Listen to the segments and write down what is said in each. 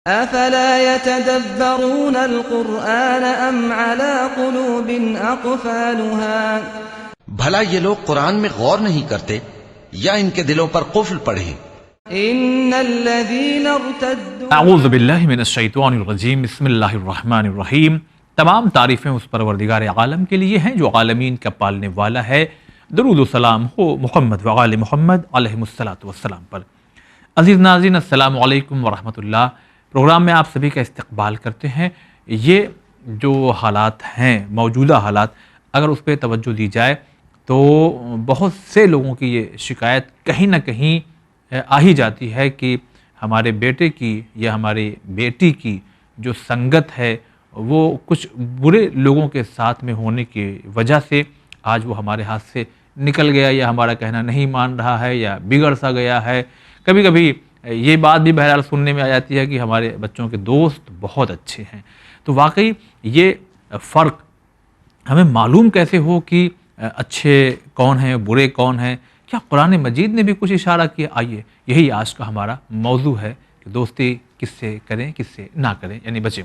अफला यतदब्बरून अल-कुरआन अम अला कुलूबिन अक़फ़ालुहा। भला ये लोग कुरान में गौर नहीं करते या इनके दिलों पर कुफ्र पड़े हैं। इन्नल्लज़ीना इर्तद्दू। अऊज़ु बिल्लाहि मिनश्शैतानिर रजीम, बिस्मिल्लाहिर रहमानिर रहीम। तमाम तारीफ़ें उस परवरदिगार आलम के लिए हैं जो आलमीन का पालने वाला है। दरूद व सलाम हो मुहम्मद व आले मुहम्मद अलैहिमुस्सलातु वस्सलाम पर। अज़ीज़ नाज़रीन, अस्सलामु अलैकुम व रहमतुल्लाह। प्रोग्राम में आप सभी का इस्तकबाल करते हैं। ये जो हालात हैं, मौजूदा हालात, अगर उस पर तवज्जो दी जाए तो बहुत से लोगों की ये शिकायत कहीं ना कहीं आ ही जाती है कि हमारे बेटे की या हमारी बेटी की जो संगत है वो कुछ बुरे लोगों के साथ में होने की वजह से आज वो हमारे हाथ से निकल गया, या हमारा कहना नहीं मान रहा है, या बिगड़ सा गया है। कभी कभी ये बात भी बहरहाल सुनने में आ जाती है कि हमारे बच्चों के दोस्त बहुत अच्छे हैं। तो वाकई ये फ़र्क हमें मालूम कैसे हो कि अच्छे कौन हैं, बुरे कौन हैं? क्या कुरान मजीद ने भी कुछ इशारा किया? आइए, यही आज का हमारा मौजू है कि दोस्ती किससे करें, किससे ना करें, यानी बचें।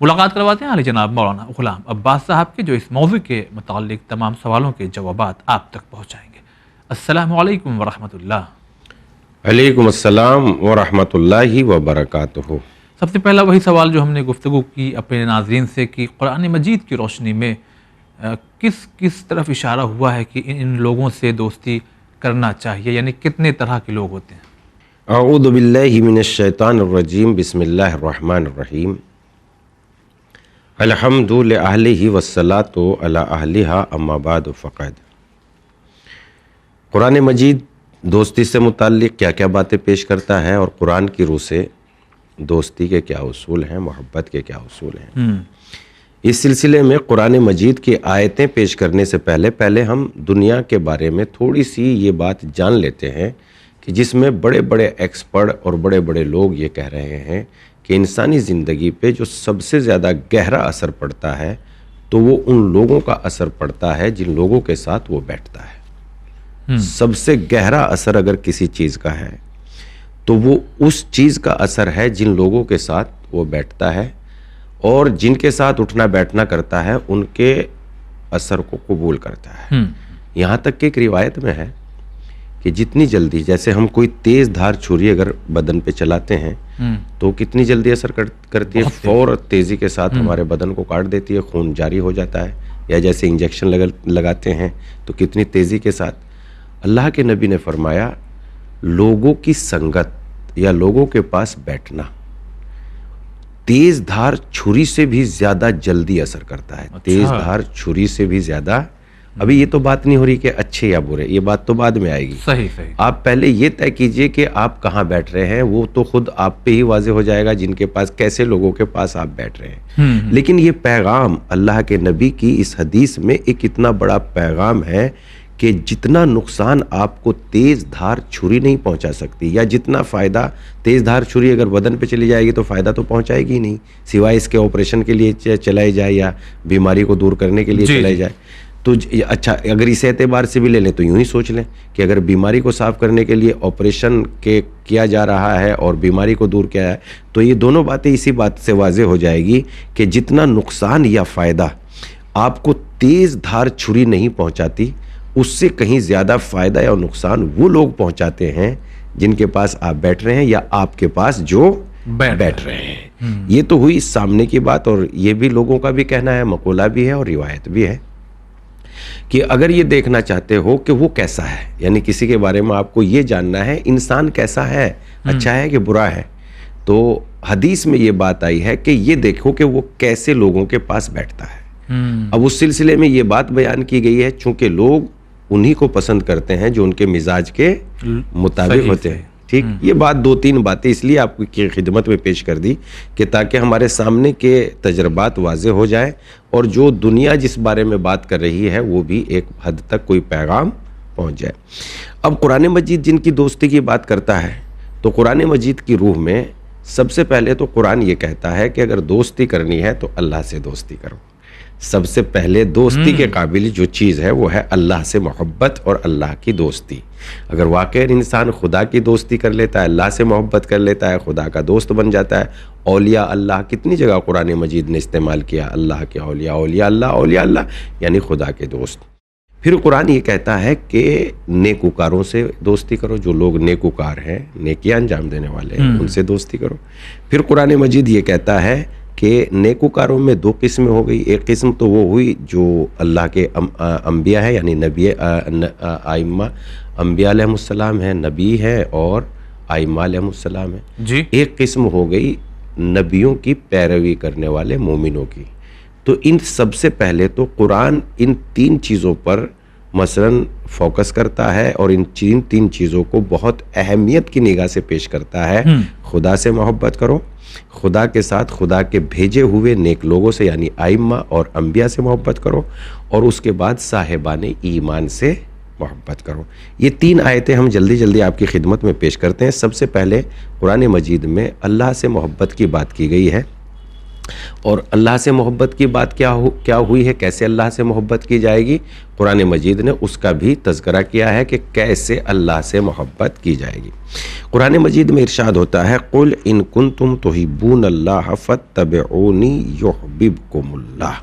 मुलाकात करवाते हैं आली जनाब मौलाना गुलाम अब्बास साहब के, जो इस मौजू के मुताल्लिक तमाम सवालों के जवाबात आप तक पहुँचाएँगे। अस्सलामु अलैकुम व रहमतुल्लाह। अलैकुम अस्सलाम व रहमतुल्लाहि व बरकातुहू। सबसे पहला वही सवाल जो हमने गुफ्तगू की अपने नाज़रीन से कि कुरान मजीद की रोशनी में किस तरफ इशारा हुआ है कि इन लोगों से दोस्ती करना चाहिए, यानी कितने तरह के लोग होते हैं? अऊज़ु बिल्लाहि मिनश्शैतानिर रजीम, बिस्मिल्लाहिर रहमानिर रहीम। अलहम्दु लिअहलिही वस्सलातु अला अहलिहा अम्मा बाद फ़क़द। कुरान मजीद दोस्ती से मुताल्लिक़ क्या क्या बातें पेश करता है और कुरान की रूह से दोस्ती के क्या उसूल हैं, मोहब्बत के क्या उसूल हैं। इस सिलसिले में कुरान मजीद की आयतें पेश करने से पहले हम दुनिया के बारे में थोड़ी सी ये बात जान लेते हैं कि जिसमें बड़े बड़े एक्सपर्ट और बड़े बड़े लोग ये कह रहे हैं कि इंसानी ज़िंदगी पे जो सबसे ज़्यादा गहरा असर पड़ता है तो वो उन लोगों का असर पड़ता है जिन लोगों के साथ वो बैठता है। सबसे गहरा असर अगर किसी चीज़ का है तो वो उस चीज़ का असर है जिन लोगों के साथ वो बैठता है, और जिनके साथ उठना बैठना करता है उनके असर को कबूल करता है। यहाँ तक कि एक रिवायत में है कि जितनी जल्दी, जैसे हम कोई तेज़ धार छुरी अगर बदन पे चलाते हैं तो कितनी जल्दी असर करती है, फौर तेज़ी के साथ हमारे बदन को काट देती है, खून जारी हो जाता है। या जैसे इंजेक्शन लगाते हैं तो कितनी तेज़ी के साथ। अल्लाह के नबी ने फरमाया, लोगों की संगत या लोगों के पास बैठना तेज धार छुरी से भी ज्यादा जल्दी असर करता है। तेज धार छुरी से भी ज्यादा। अभी ये तो बात नहीं हो रही कि अच्छे या बुरे, ये बात तो बाद में आएगी। सही। आप पहले ये तय कीजिए कि आप कहाँ बैठ रहे हैं, वो तो खुद आप पे ही वाजे हो जाएगा जिनके पास, कैसे लोगों के पास आप बैठ रहे हैं। लेकिन ये पैगाम अल्लाह के नबी की इस हदीस में एक इतना बड़ा पैगाम है कि जितना नुकसान आपको तेज़ धार छुरी नहीं पहुंचा सकती, या जितना फ़ायदा तेज़ धार छुरी अगर बदन पे चली जाएगी तो फ़ायदा तो पहुंचाएगी ही नहीं, सिवाय इसके ऑपरेशन के लिए चलाई जाए या बीमारी को दूर करने के लिए चलाई जाए। तो अच्छा, अगर इस एतबार से भी ले लें तो यूँ ही सोच लें कि अगर बीमारी को साफ़ करने के लिए ऑपरेशन किया जा रहा है और बीमारी को दूर किया है, तो ये दोनों बातें इसी बात से वाज़े हो जाएगी कि जितना नुकसान या फ़ायदा आपको तेज़ धार छुरी नहीं पहुँचाती, उससे कहीं ज़्यादा फ़ायदा या नुकसान वो लोग पहुंचाते हैं जिनके पास आप बैठ रहे हैं या आपके पास जो बैठ रहे हैं। ये तो हुई सामने की बात, और ये भी लोगों का भी कहना है, मकूला भी है और रिवायत भी है कि अगर ये देखना चाहते हो कि वो कैसा है, यानी किसी के बारे में आपको ये जानना है इंसान कैसा है, अच्छा है कि बुरा है, तो हदीस में ये बात आई है कि ये देखो कि वो कैसे लोगों के पास बैठता है। अब उस सिलसिले में ये बात बयान की गई है, चूंकि लोग उन्हीं को पसंद करते हैं जो उनके मिजाज के मुताबिक होते हैं। ठीक, ये बात दो तीन बातें इसलिए आपकी खिदमत में पेश कर दी कि ताकि हमारे सामने के तजर्बात वाजे हो जाए और जो दुनिया जिस बारे में बात कर रही है वो भी एक हद तक कोई पैगाम पहुंच जाए। अब कुरान मजीद जिनकी दोस्ती की बात करता है तो कुरान मजीद की रूह में सबसे पहले तो कुरान ये कहता है कि अगर दोस्ती करनी है तो अल्लाह से दोस्ती करो। सबसे पहले दोस्ती के काबिल जो चीज़ है वो है अल्लाह से मोहब्बत और अल्लाह की दोस्ती। अगर वाकई इंसान खुदा की दोस्ती कर लेता है, अल्लाह से मोहब्बत कर लेता है, खुदा का दोस्त बन जाता है औलिया अल्लाह कितनी जगह कुरान मजीद ने इस्तेमाल किया, अल्लाह के औलिया, औलिया अल्लाह यानी खुदा के दोस्त। फिर कुरान ये कहता है कि नेकूकारों से दोस्ती करो, जो लोग नेकूकार हैं, नेकियां अंजाम देने वाले हैं, उनसे दोस्ती करो। फिर कुरान मजीद ये कहता है कि नेकूकारों में दो किस्में हो गई। एक किस्म तो वो हुई जो अल्लाह के अंबिया है, यानी नबी आइम्मा, अंबिया अलैहिमुस्सलाम है, नबी है और आइम्मा अलैहिमुस्सलाम है जी। एक किस्म हो गई नबियों की पैरवी करने वाले मोमिनों की। तो इन सबसे पहले तो कुरान इन तीन चीज़ों पर मसलन फोकस करता है और इन तीन चीज़ों को बहुत अहमियत की निगाह से पेश करता है। खुदा से मोहब्बत करो, खुदा के साथ खुदा के भेजे हुए नेक लोगों से यानी आइम्मा और अंबिया से मोहब्बत करो, और उसके बाद साहिबाने ईमान से मोहब्बत करो। ये तीन आयतें हम जल्दी जल्दी आपकी खिदमत में पेश करते हैं। सबसे पहले कुरान मजीद में अल्लाह से मोहब्बत की बात की गई है, और अल्लाह से मोहब्बत की बात क्या हुई है, कैसे अल्लाह से मोहब्बत की जाएगी, कुरान मजीद ने उसका भी तज़किरा किया है कि कैसे अल्लाह से मोहब्बत की जाएगी। कुरान मजीद में इरशाद होता है, कुल इन कुंतुम तुहिब्बूनल्लाह फत्तबिऊनी युहब्बिबकुमुल्लाह।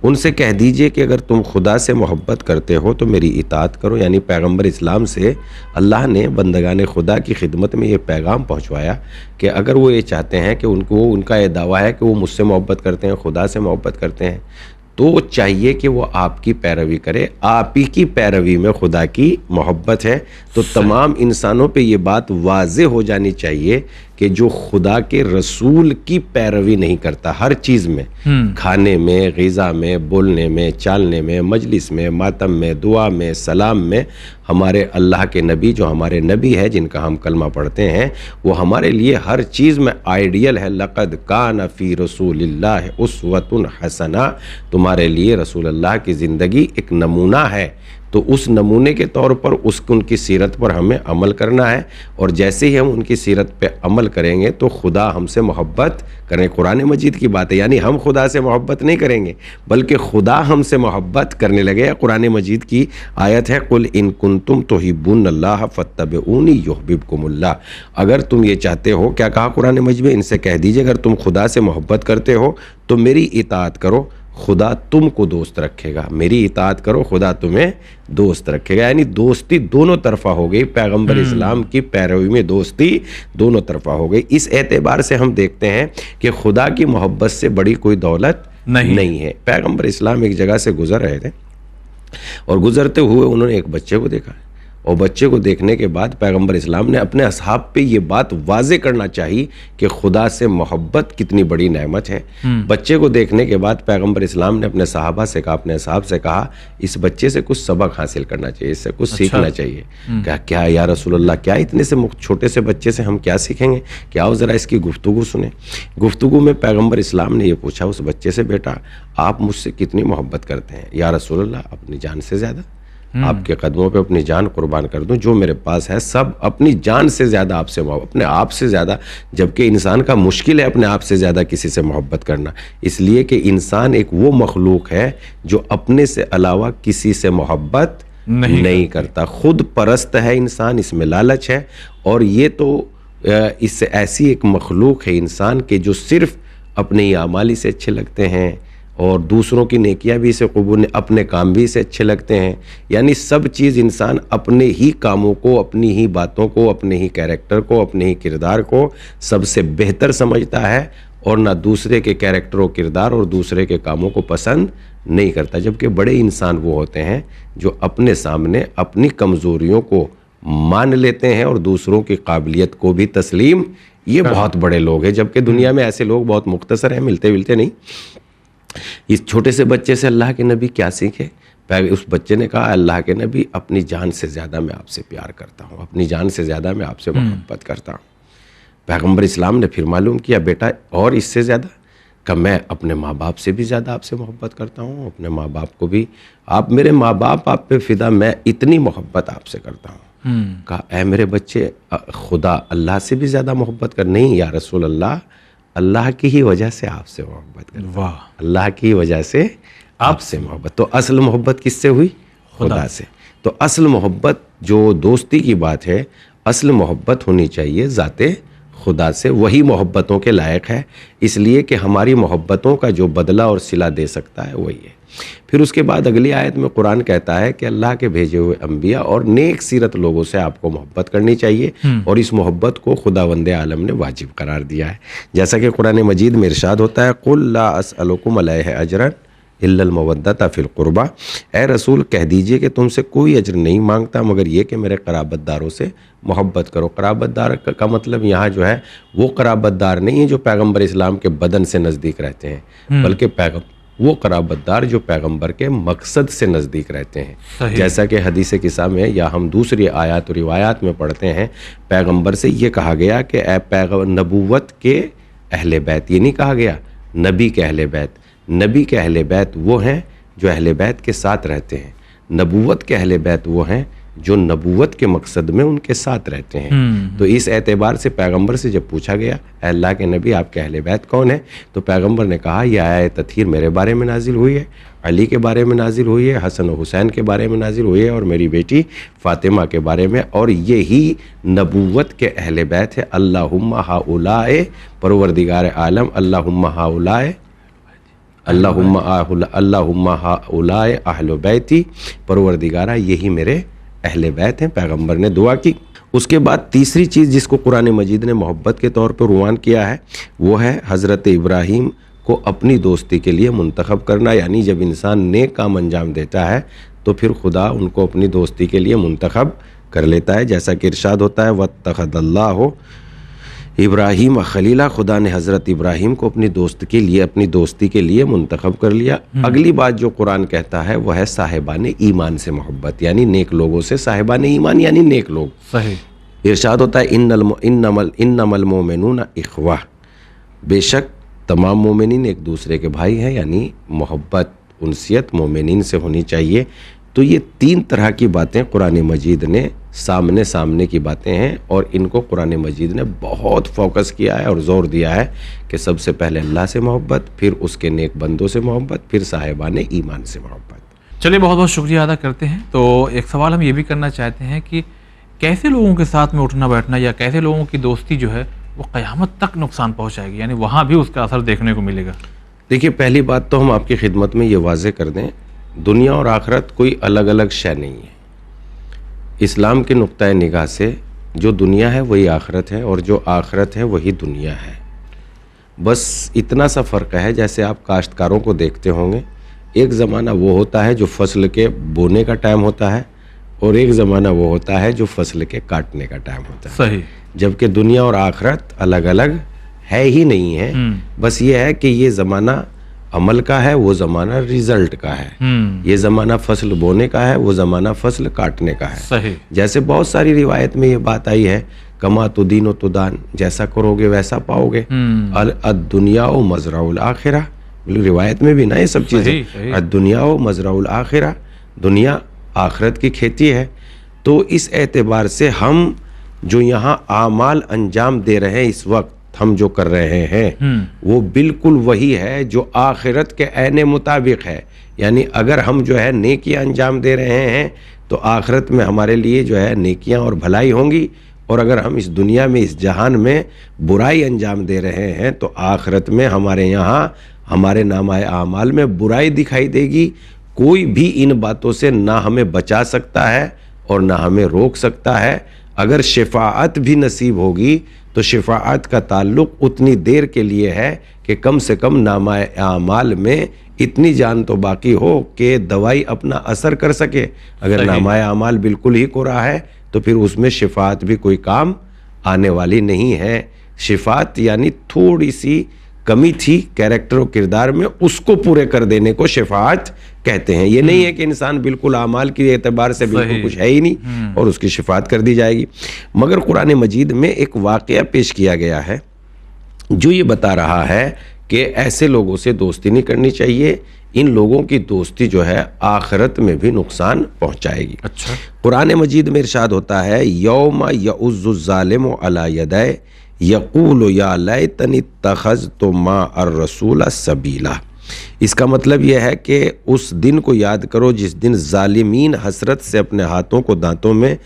उनसे कह दीजिए कि अगर तुम खुदा से मोहब्बत करते हो तो मेरी इताअत करो। यानी पैगंबर इस्लाम से अल्लाह ने बंदगान खुदा की खिदमत में ये पैगाम पहुंचवाया कि अगर वो ये चाहते हैं कि उनका ये दावा है कि वो मुझसे मोहब्बत करते हैं, खुदा से मोहब्बत करते हैं, तो चाहिए कि वो आपकी पैरवी करे। आप ही की पैरवी में खुदा की मोहब्बत है। तो तमाम इंसानों पे ये बात वाज़े हो जानी चाहिए कि जो खुदा के रसूल की पैरवी नहीं करता, हर चीज़ में, खाने में, ग़िज़ा में, बोलने में, चालने में, मजलिस में, मातम में, दुआ में, सलाम में, हमारे अल्लाह के नबी जो हमारे नबी है जिनका हम कलमा पढ़ते हैं, वो हमारे लिए हर चीज़ में आइडियल है। लक़द कान फ़ी रसूलिल्लाह उस्वतुन हसना, तुम्हारे लिए रसूल अल्लाह की ज़िंदगी एक नमूना है। तो उस नमूने के तौर पर उनकी सीरत पर हमें अमल करना है, और जैसे ही हम उनकी सीरत पे अमल करेंगे तो खुदा हमसे मोहब्बत करें। कुरान मजीद की बात है, यानी हम खुदा से मोहब्बत नहीं करेंगे बल्कि खुदा हमसे मोहब्बत करने लगे। कुरान मजीद की आयत है, कुल इन कुंतुम तुहिब्बूनल्लाह फत्तबिऊनी युहब्बिबकुमुल्लाह। अगर तुम ये चाहते हो, क्या कहा कुरान मजीद में, इनसे कह दीजिए अगर तुम खुदा से मोहब्बत करते हो तो मेरी इताअत करो, खुदा तुमको दोस्त रखेगा। मेरी इताअत करो, खुदा तुम्हें दोस्त रखेगा। यानी दोस्ती दोनों तरफा हो गई। पैगंबर इस्लाम की पैरवी में दोस्ती दोनों तरफा हो गई। इस एतबार से हम देखते हैं कि खुदा की मोहब्बत से बड़ी कोई दौलत नहीं है। पैगंबर इस्लाम एक जगह से गुजर रहे थे और गुजरते हुए उन्होंने एक बच्चे को देखा, और बच्चे को देखने के बाद पैगंबर इस्लाम ने अपने असहाब पे ये बात वाज़े करना चाहिए कि खुदा से मोहब्बत कितनी बड़ी नेमत है। बच्चे को देखने के बाद पैगंबर इस्लाम ने अपने सहाबा से कहा, अपने असहाब से कहा, इस बच्चे से कुछ सबक हासिल करना चाहिए, इससे कुछ सीखना चाहिए। क्या या रसूलुल्लाह, क्या इतने से छोटे से बच्चे से हम क्या सीखेंगे, क्या आओ ज़रा इसकी गुफ्तगू सुने। गुफ्तगू में पैगंबर इस्लाम ने ये पूछा उस बच्चे से, बेटा आप मुझसे कितनी मोहब्बत करते हैं? या रसूलुल्लाह, अपनी जान से ज़्यादा। आपके कदमों पे अपनी जान कुर्बान कर दूं, जो मेरे पास है सब अपनी जान से ज़्यादा आपसे मोहब्बत, अपने आप से ज़्यादा। जबकि इंसान का मुश्किल है अपने आप से ज़्यादा किसी से मोहब्बत करना, इसलिए कि इंसान एक वो मखलूक है जो अपने से अलावा किसी से मोहब्बत नहीं करता। खुद परस्त है इंसान, इसमें लालच है। और ये तो इससे ऐसी एक मखलूक है इंसान के जो सिर्फ अपने ही आमाली से अच्छे लगते हैं और दूसरों की नेकियां भी इसे कबूल, अपने काम भी इसे अच्छे लगते हैं। यानी सब चीज़ इंसान अपने ही कामों को, अपनी ही बातों को, अपने ही कैरेक्टर को, अपने ही किरदार को सबसे बेहतर समझता है, और ना दूसरे के कैरेक्टर और किरदार और दूसरे के कामों को पसंद नहीं करता। जबकि बड़े इंसान वो होते हैं जो अपने सामने अपनी कमज़ोरियों को मान लेते हैं और दूसरों की काबिलियत को भी तस्लीम। ये बहुत बड़े लोग हैं, जबकि दुनिया में ऐसे लोग बहुत मुख्तसर हैं, मिलते मिलते नहीं। इस छोटे से बच्चे से अल्लाह के नबी क्या सीखे? उस बच्चे ने कहा, अल्लाह के नबी, अपनी जान से ज़्यादा मैं आपसे प्यार करता हूँ, अपनी जान से ज़्यादा मैं आपसे मोहब्बत करता हूँ। पैगंबर इस्लाम ने फिर मालूम किया, बेटा और इससे ज़्यादा? कि मैं अपने माँ बाप से भी ज़्यादा आपसे मोहब्बत करता हूँ, अपने माँ बाप को भी, आप मेरे माँ बाप आप पे फिदा, मैं इतनी मोहब्बत आपसे करता हूँ। कहा, ऐ मेरे बच्चे, खुदा अल्लाह से भी ज़्यादा मोहब्बत कर? नहीं या रसूल अल्लाह, अल्लाह की ही वजह से आपसे मोहब्बत करता हूं। वाह, अल्लाह की वजह से आपसे मोहब्बत। तो असल मोहब्बत किससे हुई? खुदा से। तो असल मोहब्बत जो दोस्ती की बात है, असल मोहब्बत होनी चाहिए ज़ाते खुदा से, वही मोहब्बतों के लायक है, इसलिए कि हमारी मोहब्बतों का जो बदला और सिला दे सकता है वही है। फिर उसके बाद अगली आयत में कुरान कहता है कि अल्लाह के भेजे हुए अंबिया और नेक सीरत लोगों से आपको मोहब्बत करनी चाहिए, और इस मोहब्बत को खुदावंदे आलम ने वाजिब करार दिया है। जैसा कि कुरान मजीद में इरशाद होता है, कुल ला अस्अलुकुम अलैहि अजरन इल्लल मवद्दता फिल कुर्बा, ए रसूल कह दीजिए कि तुमसे कोई अजर नहीं मांगता मगर ये कि मेरे कराबतदारों से मोहब्बत करो। कराबतदार का मतलब यहाँ जो है वो कराबतदार नहीं है जो पैगम्बर इस्लाम के बदन से नज़दीक रहते हैं, बल्कि वो कराबतदार जो पैगंबर के मकसद से नज़दीक रहते हैं। जैसा कि हदीस किस्सा में या हम दूसरी आयात और रिवायात में पढ़ते हैं, पैगंबर से ये कहा गया कि ए नबूवत के अहले बैत, ये नहीं कहा गया नबी के अहले बैत। नबी के अहले बैत वो हैं जो अहले बैत के साथ रहते हैं, नबूवत के अहले बैत वो हैं जो नबूवत के मकसद में उनके साथ रहते हैं। तो इस एतबार से पैगंबर से जब पूछा गया अल्लाह के नबी आपके अहले बैत कौन है, तो पैगंबर ने कहा यह आयत तथहीर मेरे बारे में नाजिल हुई है, अली के बारे में नाजिल हुई है, हसन और हुसैन के बारे में नाजिल हुई है, और मेरी बेटी फातिमा के बारे में, और यही नबूवत के अहले बैत है। अल्लाहुम्मा हाउलाए परवरदिगार आलम, अल्लाहुम्मा हाउलाए अल्लाहुम्मा हाउलाए अहले बैती, परवरदिगारा यही मेरे अहले बैत हैं। पैगंबर ने दुआ की। उसके बाद तीसरी चीज़ जिसको कुरान मजीद ने मोहब्बत के तौर पर रुआन किया है वो है हज़रत इब्राहीम को अपनी दोस्ती के लिए मुंतखब करना। यानी जब इंसान नेक काम अंजाम देता है तो फिर खुदा उनको अपनी दोस्ती के लिए मुंतखब कर लेता है। जैसा कि इरशाद होता है वत्तखज़ल्लाहु इब्राहीम खलीला, खुदा ने हज़रत इब्राहीम को अपनी दोस्ती के लिए मुंतखब कर लिया। अगली बात जो कुरान कहता है वह है साहिबाने ईमान से मोहब्बत, यानी नेक लोगों से। साहिबाने ईमान यानी नेक लोग। सही इरशाद होता है इन्नमल मोमिनूना इख्वा, बेशक तमाम मोमिनीन एक दूसरे के भाई हैं, यानी मोहब्बत उनसियत मोमिनीन से होनी चाहिए। तो ये तीन तरह की बातें कुरान मजीद ने सामने की बातें हैं, और इनको कुरान मजीद ने बहुत फोकस किया है और ज़ोर दिया है कि सबसे पहले अल्लाह से मोहब्बत, फिर उसके नेक बंदों से मोहब्बत, फिर साहिबाने ईमान से मोहब्बत। चलिए, बहुत बहुत शुक्रिया अदा करते हैं। तो एक सवाल हम ये भी करना चाहते हैं कि कैसे लोगों के साथ में उठना बैठना या कैसे लोगों की दोस्ती जो है वो क़यामत तक नुकसान पहुँचाएगी, यानी वहाँ भी उसका असर देखने को मिलेगा। देखिए, पहली बात तो हम आपकी खिदमत में ये वाज़े कर दें, दुनिया और आखिरत कोई अलग अलग शय नहीं है। इस्लाम के नुक्ता निगाह से जो दुनिया है वही आखिरत है, और जो आखिरत है वही दुनिया है। बस इतना सा फ़र्क है, जैसे आप काश्तकारों को देखते होंगे, एक ज़माना वो होता है जो फसल के बोने का टाइम होता है, और एक ज़माना वो होता है जो फसल के काटने का टाइम होता है। सही। जबकि दुनिया और आखिरत अलग अलग है ही नहीं है। बस ये है कि ये ज़माना अमल का है, वो ज़माना रिजल्ट का है। ये ज़माना फसल बोने का है, वो ज़माना फसल काटने का है। सही। जैसे बहुत सारी रिवायत में ये बात आई है, कमा तुदीन तुदान, जैसा करोगे वैसा पाओगे। दुनिया ओ मजराउल आखिरा, रिवायत में भी ना ये सब चीज़ें। दुनिया ओ मजराउल आखिरा, दुनिया आखिरत की खेती है। तो इस एतबार से हम जो यहाँ आमाल अंजाम दे रहे हैं इस वक्त, हम जो कर रहे हैं वो बिल्कुल वही है जो आखिरत के ऐने मुताबिक है। यानी अगर हम जो है नेकियां अंजाम दे रहे हैं तो आखिरत में हमारे लिए जो है नेकियां और भलाई होंगी, और अगर हम इस दुनिया में इस जहान में बुराई अंजाम दे रहे हैं तो आखिरत में हमारे यहाँ हमारे नामाए आमाल में बुराई दिखाई देगी। कोई भी इन बातों से ना हमें बचा सकता है और ना हमें रोक सकता है। अगर शिफाअत भी नसीब होगी तो शिफाअत का ताल्लुक उतनी देर के लिए है कि कम से कम नामाए आमाल में इतनी जान तो बाकी हो कि दवाई अपना असर कर सके। अगर नामाए आमाल बिल्कुल ही कोरा है तो फिर उसमें शिफाअत भी कोई काम आने वाली नहीं है। शिफाअत यानी थोड़ी सी कमी थी कैरेक्टर और किरदार में, उसको पूरे कर देने को शिफाअत कहते हैं। ये नहीं है कि इंसान बिल्कुल आमाल के एतबार से बिल्कुल कुछ है ही नहीं और उसकी शिफाअत कर दी जाएगी। मगर कुरान मजीद में एक वाक़या पेश किया गया है जो ये बता रहा है कि ऐसे लोगों से दोस्ती नहीं करनी चाहिए, इन लोगों की दोस्ती जो है आखिरत में भी नुकसान पहुंचाएगी। अच्छा। कुरान मजीद में इरशाद होता है, यौमा यउज़्ज़ु ज़ालिमु अला यदै यक़ूलु या लैतनी इत्तख़ज़्तु मा अर्रसूल सबीला। इसका मतलब यह है कि उस दिन को याद करो जिस दिन जालिमीन हसरत से अपने हाथों को दांतों में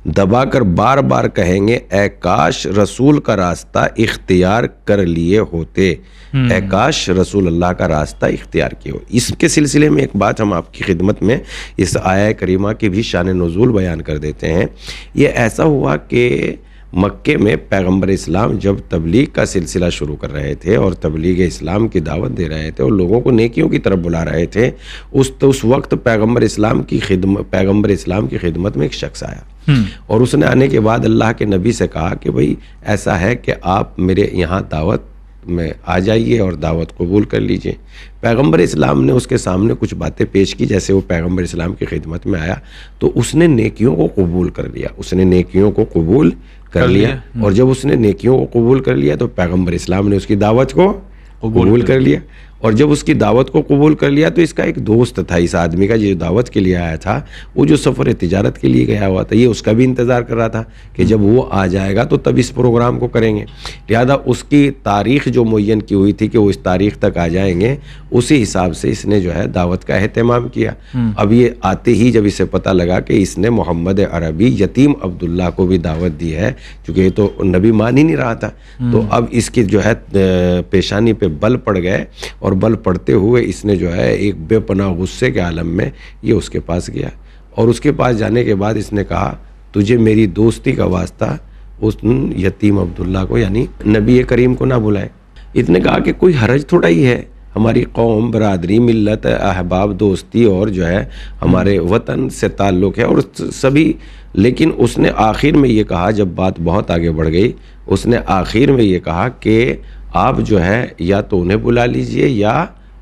दबाकर बार बार कहेंगे ऐ काश रसूल का रास्ता इख्तियार कर लिए होते, ऐ काश रसूल अल्लाह का रास्ता इख्तियार किए हो। इसके सिलसिले में एक बात हम आपकी खिदमत में इस आया करीमा की भी शान नुज़ूल बयान कर देते हैं। ये ऐसा हुआ कि मक्के में पैगंबर इस्लाम जब तबलीग का सिलसिला शुरू कर रहे थे और तबलीग इस्लाम की दावत दे रहे थे और लोगों को नेकियों की तरफ बुला रहे थे, उस वक्त पैगंबर इस्लाम की खिदमत में एक शख्स आया और उसने आने के बाद अल्लाह के नबी से कहा कि भाई ऐसा है कि आप मेरे यहाँ दावत में आ जाइए और दावत कबूल कर लीजिए। पैगंबर इस्लाम ने उसके सामने कुछ बातें पेश की। जैसे वो पैगंबर इस्लाम की खिदमत में आया तो उसने नेकियों को कबूल कर लिया, उसने नेकियों को कबूल कर लिया। और जब उसने नेकियों को कबूल कर लिया तो पैगंबर इस्लाम ने उसकी दावत को कबूल कर लिया। और जब उसकी दावत को कबूल कर लिया तो इसका एक दोस्त था, इस आदमी का जो दावत के लिए आया था, वो जो सफ़र तिजारत के लिए गया हुआ था, ये उसका भी इंतज़ार कर रहा था कि जब वो आ जाएगा तो तब इस प्रोग्राम को करेंगे। लिहाजा उसकी तारीख़ जो मुय्यन की हुई थी कि वो इस तारीख़ तक आ जाएंगे, उसी हिसाब से इसने जो है दावत का एहतमाम किया। अब ये आते ही जब इसे पता लगा कि इसने मोहम्मद अरबी यतीम अब्दुल्ला को भी दावत दी है, चूँकि ये तो नबी मान ही नहीं रहा था, तो अब इसकी जो है पेशानी पे बल पड़ गए और बल पड़ते हुए इसने जो है एक बेपनाह गुस्से के आलम में ये उसके पास गया। और उसके पास जाने के बाद इसने कहा तुझे मेरी दोस्ती का वास्ता उस यतीम अब्दुल्ला को यानी नबी करीम को ना बुलाए। इसने कहा कि कोई हरज थोड़ा ही है, हमारी कौम, बरादरी, मिल्लत, अहबाब, दोस्ती और जो है हमारे वतन से ताल्लुक़ है और सभी। लेकिन उसने आखिर में ये कहा, जब बात बहुत आगे बढ़ गई, उसने आखिर में ये कहा कि आप जो है या तो उन्हें बुला लीजिए या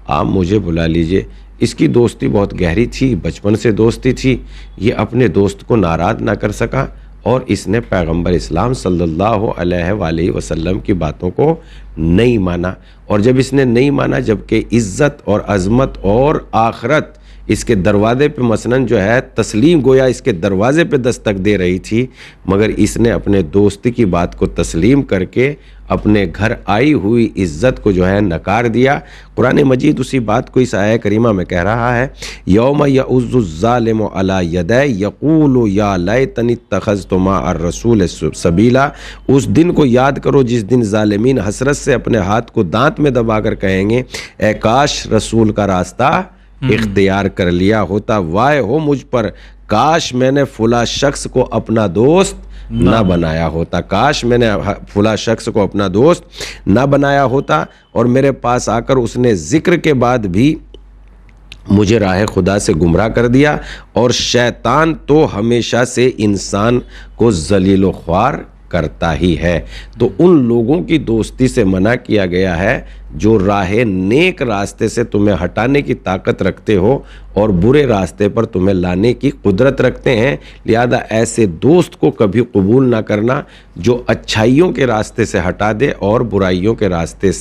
आप मुझे बुला लीजिए। इसकी दोस्ती बहुत गहरी थी, बचपन से दोस्ती थी, ये अपने दोस्त को नाराज़ ना कर सका और इसने पैगंबर इस्लाम सल्लल्लाहु अलैहि वसल्लम की बातों को नहीं माना। और जब इसने नहीं माना, जबकि इज़्ज़त और अज़मत और आखरत इसके दरवाजे पे मसलन जो है तस्लीम गोया इसके दरवाजे पे दस्तक दे रही थी, मगर इसने अपने दोस्ती की बात को तस्लीम करके अपने घर आई हुई इज़्ज़त को जो है नकार दिया। कुरान मजीद उसी बात को इस आया करीमा में कह रहा है, यौम यउज़्ज़ुज़्ज़ालिमु अला यदै यक़ूलु या लैतनी इत्तख़ज़्तु मअर रसूल सबीला। उस दिन को याद करो जिस दिन ज़ालिमीन हसरत से अपने हाथ को दांत में दबाकर कहेंगे ए काश रसूल का रास्ता इख्तियार कर लिया होता, वाय हो मुझ पर, काश मैंने फुला शख्स को अपना दोस्त ना बनाया होता, काश मैंने फुला शख्स को अपना दोस्त ना बनाया होता और मेरे पास आकर उसने जिक्र के बाद भी मुझे राह खुदा से गुमराह कर दिया। और शैतान तो हमेशा से इंसान को ज़लील ख्वार करता ही है। तो उन लोगों की दोस्ती से मना किया गया है जो राह नेक रास्ते से तुम्हें हटाने की ताकत रखते हो और बुरे रास्ते पर तुम्हें लाने की कुदरत रखते हैं। लिहाजा ऐसे दोस्त को कभी कबूल ना करना जो अच्छाइयों के रास्ते से हटा दे और बुराइयों के रास्ते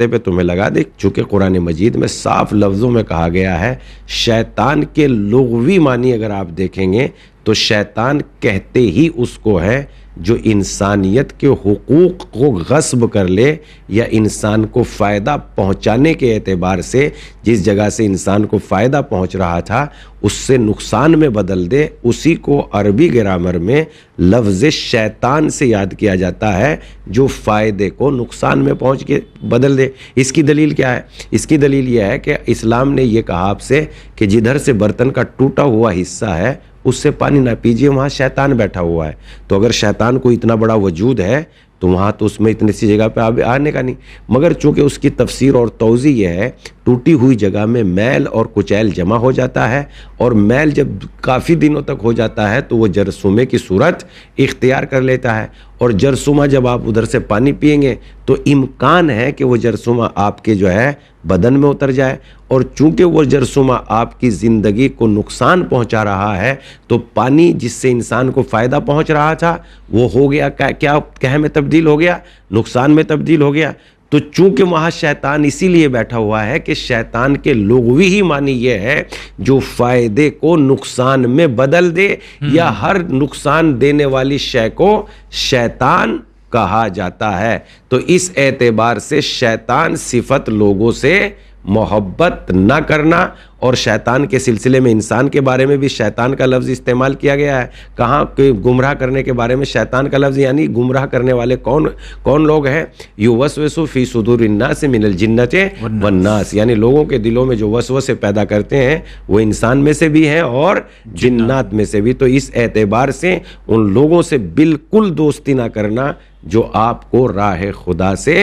पे तुम्हें लगा दे। चूँकि कुरान मजीद में साफ लफ्ज़ों में कहा गया है, शैतान के लुग़वी मानी अगर आप देखेंगे तो शैतान कहते ही उसको है जो इंसानियत के हुकूक को गस्ब कर ले या इंसान को फ़ायदा पहुंचाने के एतबार से जिस जगह से इंसान को फ़ायदा पहुंच रहा था उससे नुकसान में बदल दे। उसी को अरबी ग्रामर में लफ्ज़ शैतान से याद किया जाता है जो फ़ायदे को नुकसान में पहुंच के बदल दे। इसकी दलील क्या है? इसकी दलील यह है कि इस्लाम ने यह कहा आपसे कि जिधर से बर्तन का टूटा हुआ हिस्सा है उससे पानी ना पीजिए, वहाँ शैतान बैठा हुआ है। तो अगर शैतान को इतना बड़ा वजूद है तो वहाँ तो उसमें इतनी सी जगह पे आने का नहीं। मगर चूँकि उसकी तफसीर और तौज़ी ये है, टूटी हुई जगह में मैल और कुचैल जमा हो जाता है और मैल जब काफ़ी दिनों तक हो जाता है तो वो जरसूमे की सूरत इख्तियार कर लेता है और जरसूमा जब आप उधर से पानी पिएंगे तो इम्कान है कि वो जरसूमा आपके जो है बदन में उतर जाए। और चूंकि वो जरसूमा आपकी ज़िंदगी को नुकसान पहुंचा रहा है तो पानी जिससे इंसान को फ़ायदा पहुंच रहा था वो हो गया क्या में तब्दील हो गया, नुकसान में तब्दील हो गया। तो चूंकि वहाँ शैतान इसीलिए बैठा हुआ है कि शैतान के लुग़वी ही मानी ये है जो फ़ायदे को नुकसान में बदल दे या हर नुकसान देने वाली शय को शैतान कहा जाता है। तो इस एतबार से शैतान सिफत लोगों से मोहब्बत न करना, और शैतान के सिलसिले में इंसान के बारे में भी शैतान का लफ्ज़ इस्तेमाल किया गया है। कहाँ कि गुमराह करने के बारे में शैतान का लफ्ज़, यानी गुमराह करने वाले कौन लोग हैं? युवस्विसु फी सुदूरिन्नास मिनल जिन्नति वन्नास, यानी लोगों के दिलों में जो वसवसे पैदा करते हैं वो इंसान में से भी हैं और जिन्नात में से भी। तो इस एतबार से उन लोगों से बिल्कुल दोस्ती ना करना जो आपको राह खुदा से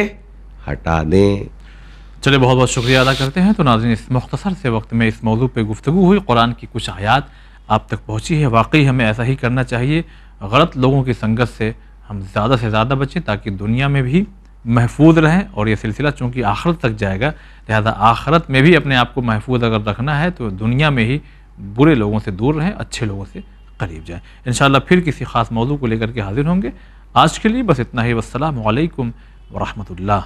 हटा दें। चलिए, बहुत बहुत शुक्रिया अदा करते हैं। तो नाज़रीन, इस मुख्तसर से वक्त में इस मौजू पे गुफ्तगू हुई, कुरान की कुछ आयात आप तक पहुँची है। वाकई हमें ऐसा ही करना चाहिए, गलत लोगों की संगत से हम ज़्यादा से ज़्यादा बचें ताकि दुनिया में भी महफूज रहें। और ये सिलसिला चूँकि आखिरत तक जाएगा, लिहाजा आखिरत में भी अपने आप को महफूज अगर रखना है तो दुनिया में ही बुरे लोगों से दूर रहें, अच्छे लोगों से करीब जाएँ। इंशाअल्लाह फिर किसी ख़ास मौजू को लेकर के हाजिर होंगे। आज के लिए बस इतना ही। वस्सलामु अलैकुम वरहमतुल्लाह।